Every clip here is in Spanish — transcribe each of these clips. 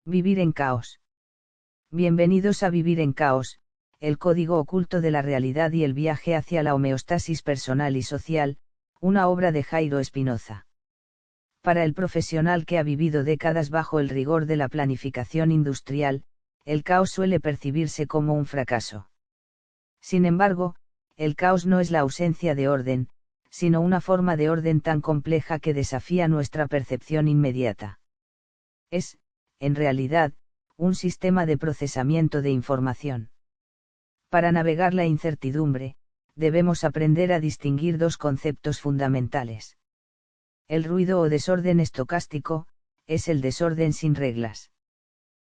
Vivir en caos. Bienvenidos a Vivir en Caos, el código oculto de la realidad y el viaje hacia la homeostasis personal y social, una obra de Jairo Espinoza. Para el profesional que ha vivido décadas bajo el rigor de la planificación industrial, el caos suele percibirse como un fracaso. Sin embargo, el caos no es la ausencia de orden, sino una forma de orden tan compleja que desafía nuestra percepción inmediata. Es, en realidad, un sistema de procesamiento de información. Para navegar la incertidumbre, debemos aprender a distinguir dos conceptos fundamentales. El ruido o desorden estocástico, es el desorden sin reglas.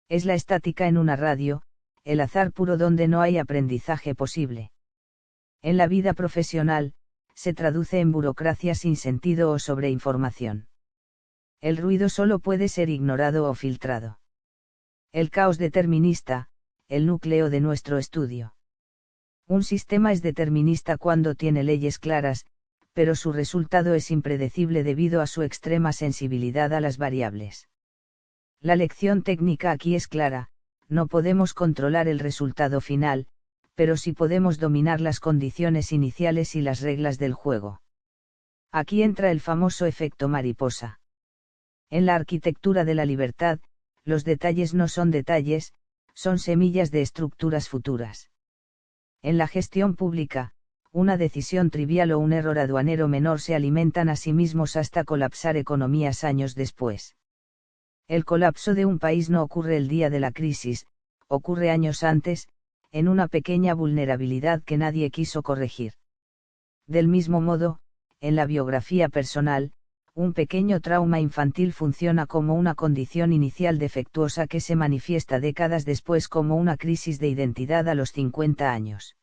Es la estática en una radio, el azar puro donde no hay aprendizaje posible. En la vida profesional, se traduce en burocracia sin sentido o sobreinformación. El ruido solo puede ser ignorado o filtrado. El caos determinista, el núcleo de nuestro estudio. Un sistema es determinista cuando tiene leyes claras, pero su resultado es impredecible debido a su extrema sensibilidad a las variables. La lección técnica aquí es clara: no podemos controlar el resultado final, pero sí podemos dominar las condiciones iniciales y las reglas del juego. Aquí entra el famoso efecto mariposa. En la arquitectura de la libertad, los detalles no son detalles, son semillas de estructuras futuras. En la gestión pública, una decisión trivial o un error aduanero menor se alimentan a sí mismos hasta colapsar economías años después. El colapso de un país no ocurre el día de la crisis, ocurre años antes, en una pequeña vulnerabilidad que nadie quiso corregir. Del mismo modo, en la biografía personal, un pequeño trauma infantil funciona como una condición inicial defectuosa que se manifiesta décadas después como una crisis de identidad a los 50 años.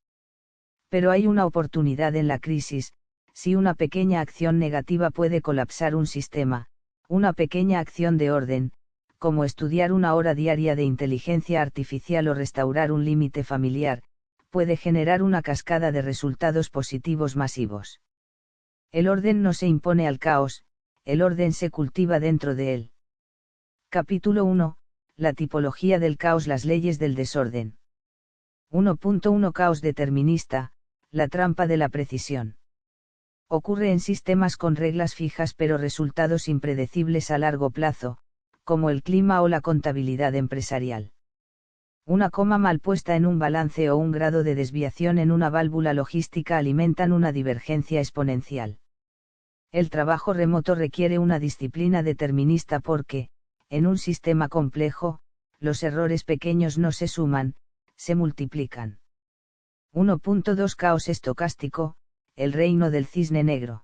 Pero hay una oportunidad en la crisis: si una pequeña acción negativa puede colapsar un sistema, una pequeña acción de orden, como estudiar una hora diaria de inteligencia artificial o restaurar un límite familiar, puede generar una cascada de resultados positivos masivos. El orden no se impone al caos, el orden se cultiva dentro de él. Capítulo 1. La tipología del caos, las leyes del desorden. 1.1 Caos determinista, la trampa de la precisión. Ocurre en sistemas con reglas fijas pero resultados impredecibles a largo plazo, como el clima o la contabilidad empresarial. Una coma mal puesta en un balance o un grado de desviación en una válvula logística alimentan una divergencia exponencial. El trabajo remoto requiere una disciplina determinista porque, en un sistema complejo, los errores pequeños no se suman, se multiplican. 1.2 Caos estocástico, el reino del cisne negro.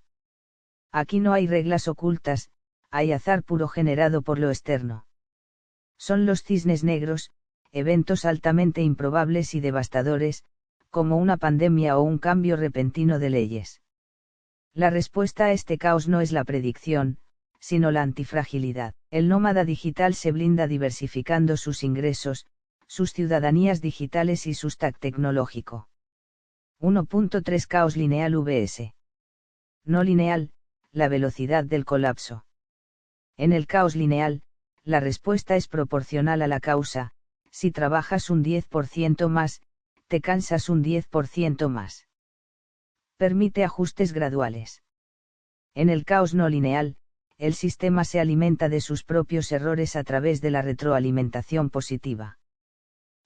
Aquí no hay reglas ocultas, hay azar puro generado por lo externo. Son los cisnes negros, eventos altamente improbables y devastadores, como una pandemia o un cambio repentino de leyes. La respuesta a este caos no es la predicción, sino la antifragilidad. El nómada digital se blinda diversificando sus ingresos, sus ciudadanías digitales y su stack tecnológico. 1.3 Caos lineal vs. No lineal, la velocidad del colapso. En el caos lineal, la respuesta es proporcional a la causa: si trabajas un 10% más, te cansas un 10% más. Permite ajustes graduales. En el caos no lineal, el sistema se alimenta de sus propios errores a través de la retroalimentación positiva.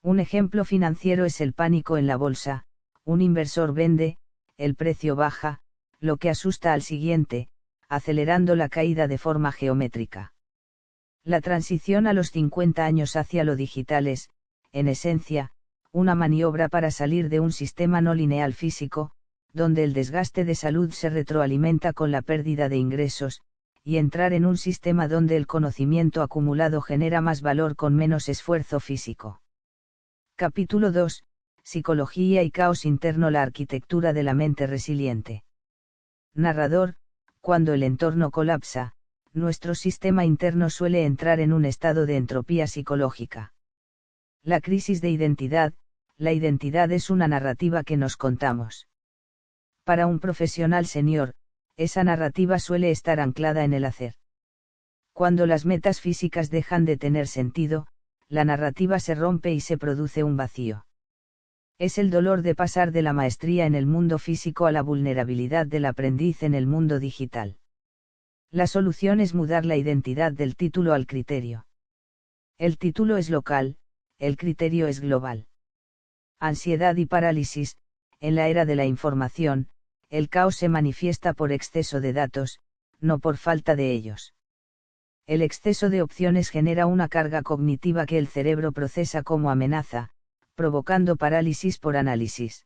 Un ejemplo financiero es el pánico en la bolsa: un inversor vende, el precio baja, lo que asusta al siguiente, acelerando la caída de forma geométrica. La transición a los 50 años hacia lo digital es, en esencia, una maniobra para salir de un sistema no lineal físico, donde el desgaste de salud se retroalimenta con la pérdida de ingresos, y entrar en un sistema donde el conocimiento acumulado genera más valor con menos esfuerzo físico. Capítulo 2. Psicología y caos interno, la arquitectura de la mente resiliente. Narrador: cuando el entorno colapsa, nuestro sistema interno suele entrar en un estado de entropía psicológica. La crisis de identidad: la identidad es una narrativa que nos contamos. Para un profesional senior, esa narrativa suele estar anclada en el hacer. Cuando las metas físicas dejan de tener sentido, la narrativa se rompe y se produce un vacío. Es el dolor de pasar de la maestría en el mundo físico a la vulnerabilidad del aprendiz en el mundo digital. La solución es mudar la identidad del título al criterio. El título es local, el criterio es global. Ansiedad y parálisis. En la era de la información, el caos se manifiesta por exceso de datos, no por falta de ellos. El exceso de opciones genera una carga cognitiva que el cerebro procesa como amenaza, provocando parálisis por análisis.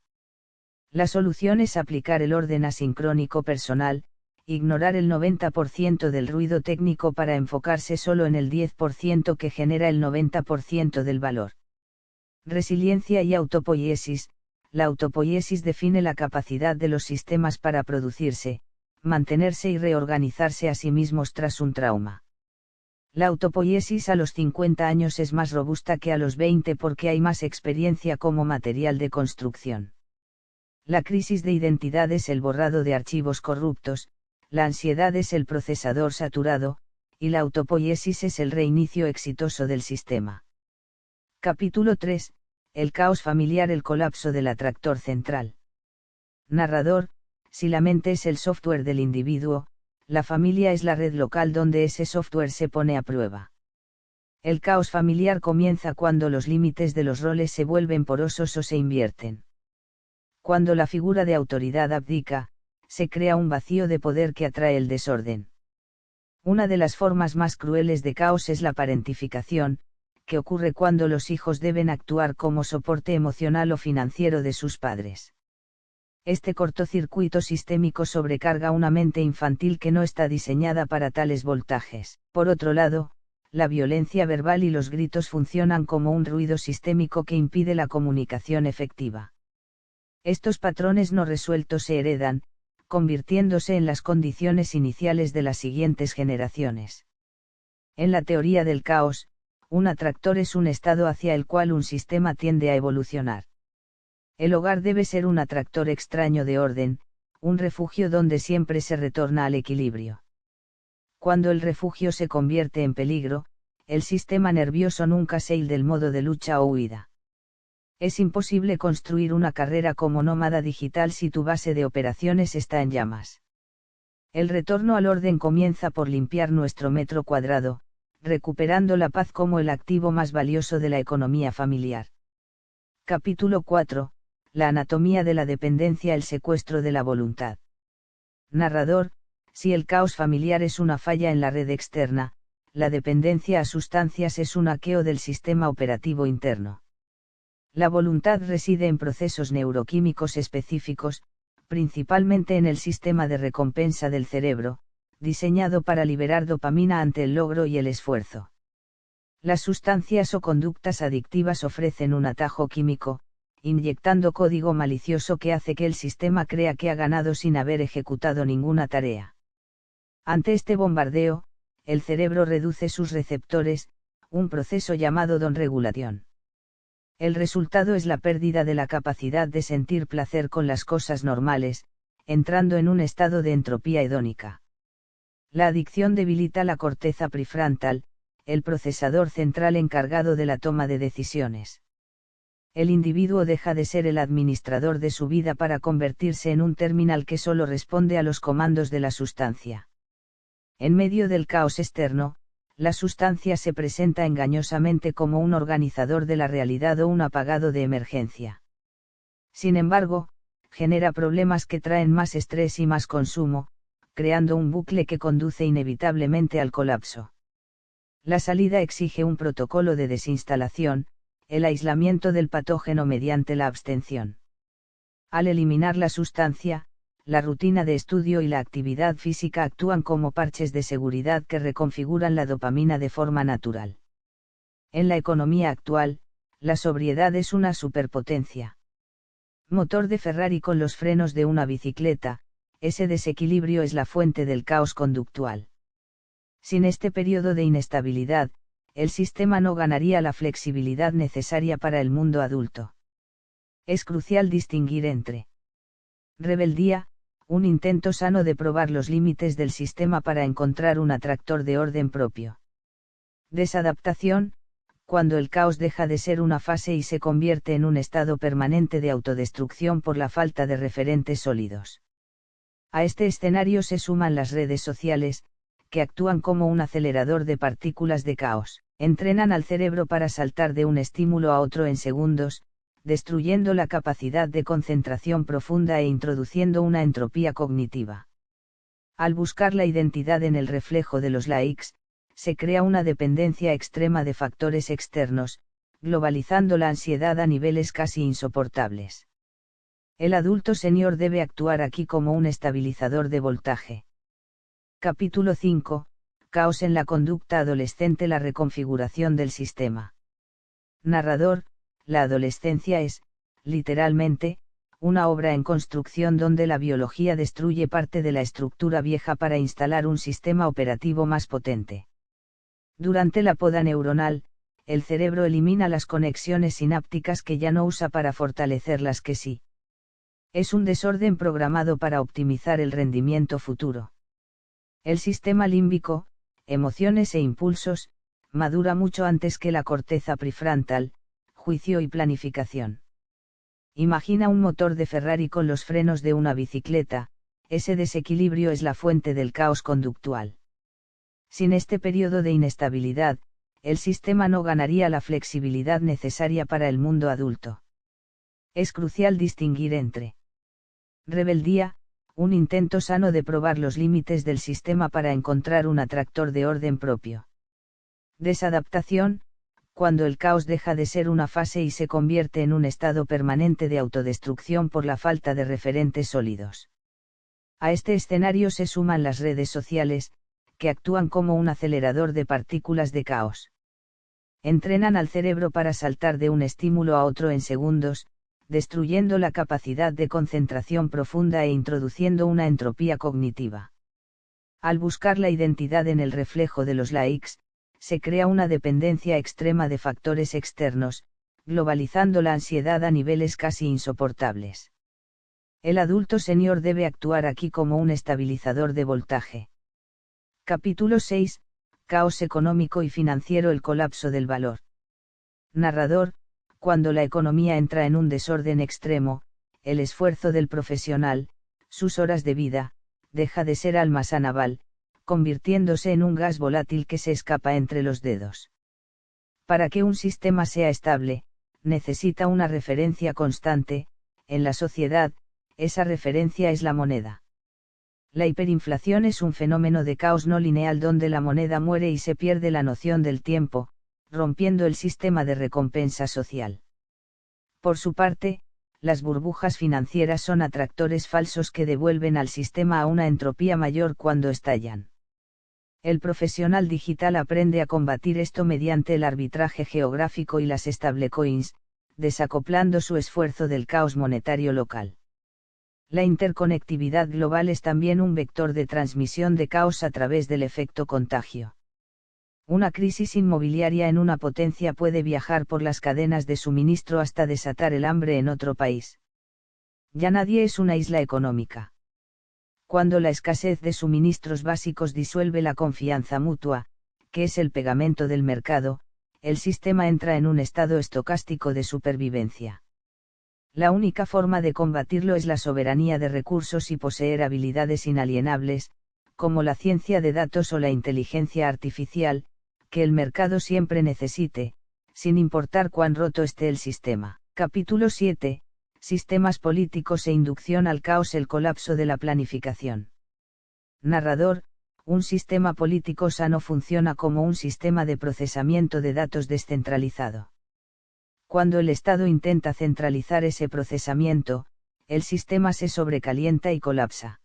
La solución es aplicar el orden asincrónico personal, ignorar el 90% del ruido técnico para enfocarse solo en el 10% que genera el 90% del valor. Resiliencia y autopoiesis. La autopoiesis define la capacidad de los sistemas para producirse, mantenerse y reorganizarse a sí mismos tras un trauma. La autopoiesis a los 50 años es más robusta que a los 20 porque hay más experiencia como material de construcción. La crisis de identidad es el borrado de archivos corruptos, la ansiedad es el procesador saturado, y la autopoiesis es el reinicio exitoso del sistema. Capítulo 3. El caos familiar, el colapso del atractor central. Narrador. Si la mente es el software del individuo, la familia es la red local donde ese software se pone a prueba. El caos familiar comienza cuando los límites de los roles se vuelven porosos o se invierten. Cuando la figura de autoridad abdica, se crea un vacío de poder que atrae el desorden. Una de las formas más crueles de caos es la parentificación, que ocurre cuando los hijos deben actuar como soporte emocional o financiero de sus padres. Este cortocircuito sistémico sobrecarga una mente infantil que no está diseñada para tales voltajes. Por otro lado, la violencia verbal y los gritos funcionan como un ruido sistémico que impide la comunicación efectiva. Estos patrones no resueltos se heredan, convirtiéndose en las condiciones iniciales de las siguientes generaciones. En la teoría del caos, un atractor es un estado hacia el cual un sistema tiende a evolucionar. El hogar debe ser un atractor extraño de orden, un refugio donde siempre se retorna al equilibrio. Cuando el refugio se convierte en peligro, el sistema nervioso nunca sale del modo de lucha o huida. Es imposible construir una carrera como nómada digital si tu base de operaciones está en llamas. El retorno al orden comienza por limpiar nuestro metro cuadrado, recuperando la paz como el activo más valioso de la economía familiar. Capítulo 4. La anatomía de la dependencia, el secuestro de la voluntad. Narrador. Si el caos familiar es una falla en la red externa, la dependencia a sustancias es un hackeo del sistema operativo interno. La voluntad reside en procesos neuroquímicos específicos, principalmente en el sistema de recompensa del cerebro, diseñado para liberar dopamina ante el logro y el esfuerzo. Las sustancias o conductas adictivas ofrecen un atajo químico, inyectando código malicioso que hace que el sistema crea que ha ganado sin haber ejecutado ninguna tarea. Ante este bombardeo, el cerebro reduce sus receptores, un proceso llamado downregulación. El resultado es la pérdida de la capacidad de sentir placer con las cosas normales, entrando en un estado de entropía hedónica. La adicción debilita la corteza prefrontal, el procesador central encargado de la toma de decisiones. El individuo deja de ser el administrador de su vida para convertirse en un terminal que solo responde a los comandos de la sustancia. En medio del caos externo, la sustancia se presenta engañosamente como un organizador de la realidad o un apagado de emergencia. Sin embargo, genera problemas que traen más estrés y más consumo, creando un bucle que conduce inevitablemente al colapso. La salida exige un protocolo de desinstalación, el aislamiento del patógeno mediante la abstención. Al eliminar la sustancia, la rutina de estudio y la actividad física actúan como parches de seguridad que reconfiguran la dopamina de forma natural. En la economía actual, la sobriedad es una superpotencia. Motor de Ferrari con los frenos de una bicicleta, ese desequilibrio es la fuente del caos conductual. Sin este periodo de inestabilidad, el sistema no ganaría la flexibilidad necesaria para el mundo adulto. Es crucial distinguir entre rebeldía, un intento sano de probar los límites del sistema para encontrar un atractor de orden propio. Desadaptación, cuando el caos deja de ser una fase y se convierte en un estado permanente de autodestrucción por la falta de referentes sólidos. A este escenario se suman las redes sociales, que actúan como un acelerador de partículas de caos. Entrenan al cerebro para saltar de un estímulo a otro en segundos, destruyendo la capacidad de concentración profunda e introduciendo una entropía cognitiva. Al buscar la identidad en el reflejo de los likes, se crea una dependencia extrema de factores externos, globalizando la ansiedad a niveles casi insoportables. El adulto senior debe actuar aquí como un estabilizador de voltaje. Capítulo 5. Caos en la conducta adolescente. La reconfiguración del sistema. Narrador: la adolescencia es, literalmente, una obra en construcción donde la biología destruye parte de la estructura vieja para instalar un sistema operativo más potente. Durante la poda neuronal, el cerebro elimina las conexiones sinápticas que ya no usa para fortalecer las que sí. Es un desorden programado para optimizar el rendimiento futuro. El sistema límbico, emociones e impulsos, madura mucho antes que la corteza prefrontal, juicio y planificación. Imagina un motor de Ferrari con los frenos de una bicicleta, ese desequilibrio es la fuente del caos conductual. Sin este periodo de inestabilidad, el sistema no ganaría la flexibilidad necesaria para el mundo adulto. Es crucial distinguir entre rebeldía, un intento sano de probar los límites del sistema para encontrar un atractor de orden propio. Desadaptación, cuando el caos deja de ser una fase y se convierte en un estado permanente de autodestrucción por la falta de referentes sólidos. A este escenario se suman las redes sociales, que actúan como un acelerador de partículas de caos. Entrenan al cerebro para saltar de un estímulo a otro en segundos, destruyendo la capacidad de concentración profunda e introduciendo una entropía cognitiva. Al buscar la identidad en el reflejo de los likes, se crea una dependencia extrema de factores externos, globalizando la ansiedad a niveles casi insoportables. El adulto senior debe actuar aquí como un estabilizador de voltaje. Capítulo 6. Caos económico y financiero. El colapso del valor. Narrador: cuando la economía entra en un desorden extremo, el esfuerzo del profesional, sus horas de vida, deja de ser almasa naval, convirtiéndose en un gas volátil que se escapa entre los dedos. Para que un sistema sea estable, necesita una referencia constante. En la sociedad, esa referencia es la moneda. La hiperinflación es un fenómeno de caos no lineal donde la moneda muere y se pierde la noción del tiempo, rompiendo el sistema de recompensa social. Por su parte, las burbujas financieras son atractores falsos que devuelven al sistema a una entropía mayor cuando estallan. El profesional digital aprende a combatir esto mediante el arbitraje geográfico y las stablecoins, desacoplando su esfuerzo del caos monetario local. La interconectividad global es también un vector de transmisión de caos a través del efecto contagio. Una crisis inmobiliaria en una potencia puede viajar por las cadenas de suministro hasta desatar el hambre en otro país. Ya nadie es una isla económica. Cuando la escasez de suministros básicos disuelve la confianza mutua, que es el pegamento del mercado, el sistema entra en un estado estocástico de supervivencia. La única forma de combatirlo es la soberanía de recursos y poseer habilidades inalienables, como la ciencia de datos o la inteligencia artificial, que el mercado siempre necesite, sin importar cuán roto esté el sistema. Capítulo 7. Sistemas políticos e inducción al caos. El colapso de la planificación. Narrador: un sistema político sano funciona como un sistema de procesamiento de datos descentralizado. Cuando el Estado intenta centralizar ese procesamiento, el sistema se sobrecalienta y colapsa.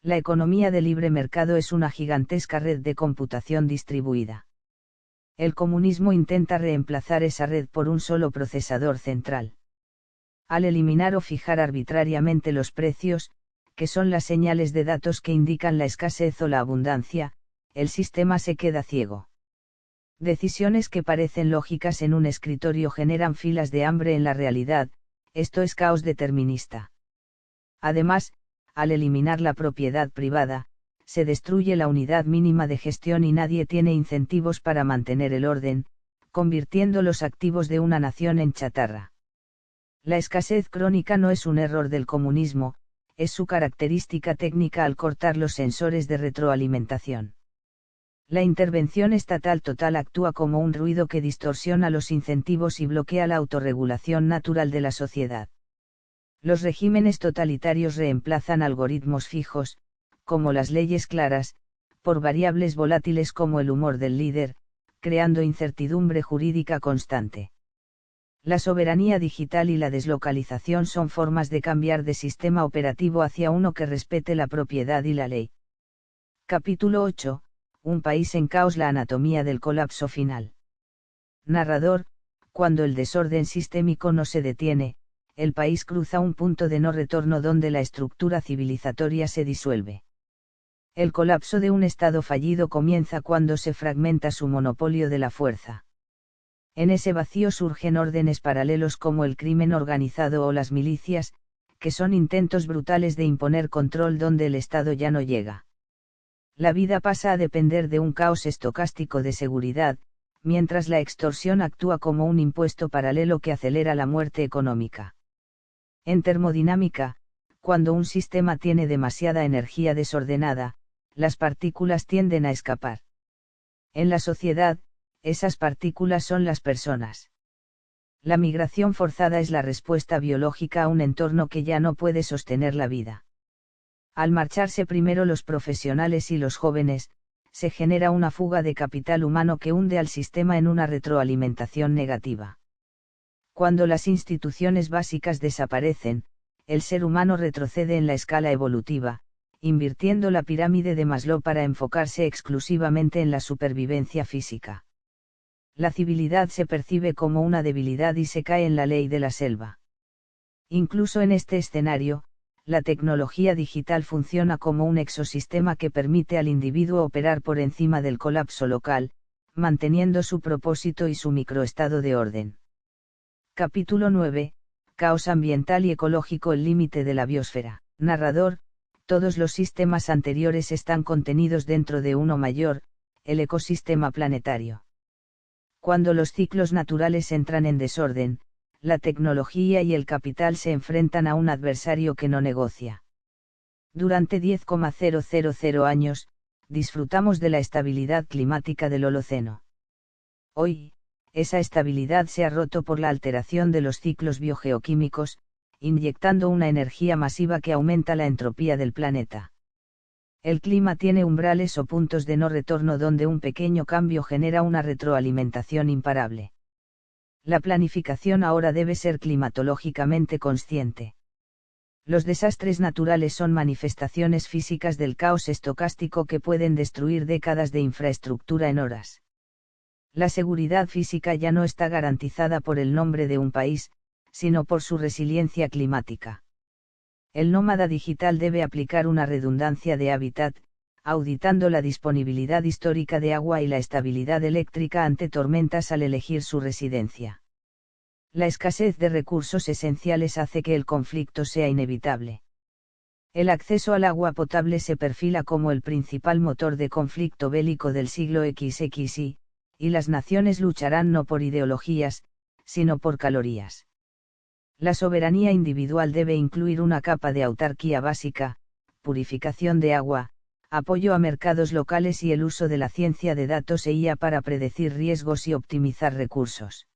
La economía de libre mercado es una gigantesca red de computación distribuida. El comunismo intenta reemplazar esa red por un solo procesador central. Al eliminar o fijar arbitrariamente los precios, que son las señales de datos que indican la escasez o la abundancia, el sistema se queda ciego. Decisiones que parecen lógicas en un escritorio generan filas de hambre en la realidad. Esto es caos determinista. Además, al eliminar la propiedad privada, se destruye la unidad mínima de gestión y nadie tiene incentivos para mantener el orden, convirtiendo los activos de una nación en chatarra. La escasez crónica no es un error del comunismo, es su característica técnica al cortar los sensores de retroalimentación. La intervención estatal total actúa como un ruido que distorsiona los incentivos y bloquea la autorregulación natural de la sociedad. Los regímenes totalitarios reemplazan algoritmos fijos, como las leyes claras, por variables volátiles como el humor del líder, creando incertidumbre jurídica constante. La soberanía digital y la deslocalización son formas de cambiar de sistema operativo hacia uno que respete la propiedad y la ley. Capítulo 8. Un país en caos: la anatomía del colapso final. Narrador: cuando el desorden sistémico no se detiene, el país cruza un punto de no retorno donde la estructura civilizatoria se disuelve. El colapso de un Estado fallido comienza cuando se fragmenta su monopolio de la fuerza. En ese vacío surgen órdenes paralelos como el crimen organizado o las milicias, que son intentos brutales de imponer control donde el Estado ya no llega. La vida pasa a depender de un caos estocástico de seguridad, mientras la extorsión actúa como un impuesto paralelo que acelera la muerte económica. En termodinámica, cuando un sistema tiene demasiada energía desordenada, las partículas tienden a escapar. En la sociedad, esas partículas son las personas. La migración forzada es la respuesta biológica a un entorno que ya no puede sostener la vida. Al marcharse primero los profesionales y los jóvenes, se genera una fuga de capital humano que hunde al sistema en una retroalimentación negativa. Cuando las instituciones básicas desaparecen, el ser humano retrocede en la escala evolutiva, invirtiendo la pirámide de Maslow para enfocarse exclusivamente en la supervivencia física. La civilidad se percibe como una debilidad y se cae en la ley de la selva. Incluso en este escenario, la tecnología digital funciona como un exosistema que permite al individuo operar por encima del colapso local, manteniendo su propósito y su microestado de orden. Capítulo 9. Caos ambiental y ecológico: el límite de la biosfera. Narrador: todos los sistemas anteriores están contenidos dentro de uno mayor, el ecosistema planetario. Cuando los ciclos naturales entran en desorden, la tecnología y el capital se enfrentan a un adversario que no negocia. Durante 10,000 años, disfrutamos de la estabilidad climática del Holoceno. Hoy, esa estabilidad se ha roto por la alteración de los ciclos biogeoquímicos, inyectando una energía masiva que aumenta la entropía del planeta. El clima tiene umbrales o puntos de no retorno donde un pequeño cambio genera una retroalimentación imparable. La planificación ahora debe ser climatológicamente consciente. Los desastres naturales son manifestaciones físicas del caos estocástico que pueden destruir décadas de infraestructura en horas. La seguridad física ya no está garantizada por el nombre de un país, sino por su resiliencia climática. El nómada digital debe aplicar una redundancia de hábitat, auditando la disponibilidad histórica de agua y la estabilidad eléctrica ante tormentas al elegir su residencia. La escasez de recursos esenciales hace que el conflicto sea inevitable. El acceso al agua potable se perfila como el principal motor de conflicto bélico del siglo XXI, y las naciones lucharán no por ideologías, sino por calorías. La soberanía individual debe incluir una capa de autarquía básica, purificación de agua, apoyo a mercados locales y el uso de la ciencia de datos e IA para predecir riesgos y optimizar recursos.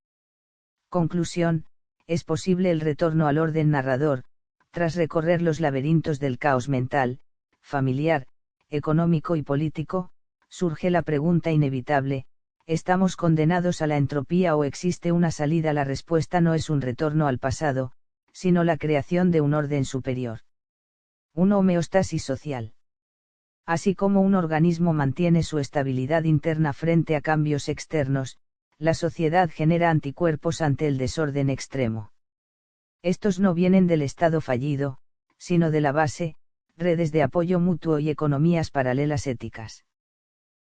Conclusión: es posible el retorno al orden. Narrador: tras recorrer los laberintos del caos mental, familiar, económico y político, surge la pregunta inevitable: ¿estamos condenados a la entropía o existe una salida? La respuesta no es un retorno al pasado, sino la creación de un orden superior. Una homeostasis social. Así como un organismo mantiene su estabilidad interna frente a cambios externos, la sociedad genera anticuerpos ante el desorden extremo. Estos no vienen del Estado fallido, sino de la base, redes de apoyo mutuo y economías paralelas éticas.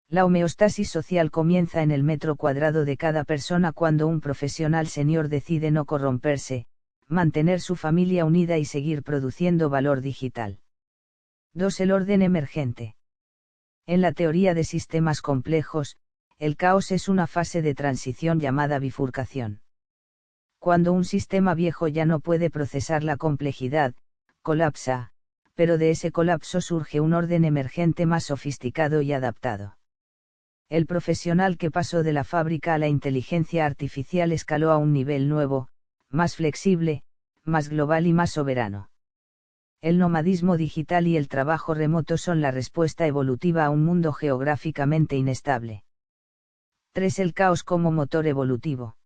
La homeostasis social comienza en el metro cuadrado de cada persona cuando un profesional senior decide no corromperse, mantener su familia unida y seguir produciendo valor digital. 2. El orden emergente. En la teoría de sistemas complejos, el caos es una fase de transición llamada bifurcación. Cuando un sistema viejo ya no puede procesar la complejidad, colapsa, pero de ese colapso surge un orden emergente más sofisticado y adaptado. El profesional que pasó de la fábrica a la inteligencia artificial escaló a un nivel nuevo, más flexible, más global y más soberano. El nomadismo digital y el trabajo remoto son la respuesta evolutiva a un mundo geográficamente inestable. 3. El caos como motor evolutivo.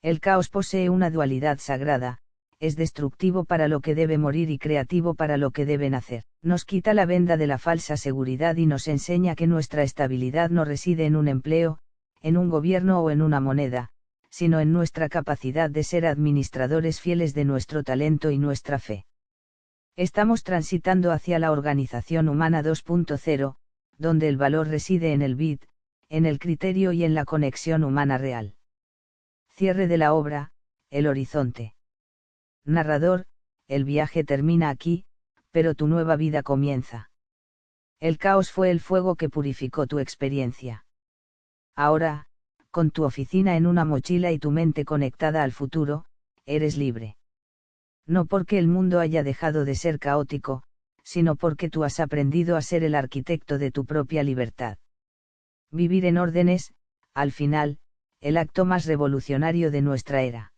El caos posee una dualidad sagrada, es destructivo para lo que debe morir y creativo para lo que debe nacer. Nos quita la venda de la falsa seguridad y nos enseña que nuestra estabilidad no reside en un empleo, en un gobierno o en una moneda, sino en nuestra capacidad de ser administradores fieles de nuestro talento y nuestra fe. Estamos transitando hacia la organización humana 2.0, donde el valor reside en el bit, en el criterio y en la conexión humana real. Cierre de la obra, el horizonte. Narrador, el viaje termina aquí, pero tu nueva vida comienza. El caos fue el fuego que purificó tu experiencia. Ahora, con tu oficina en una mochila y tu mente conectada al futuro, eres libre. No porque el mundo haya dejado de ser caótico, sino porque tú has aprendido a ser el arquitecto de tu propia libertad. Vivir en orden es, al final, el acto más revolucionario de nuestra era.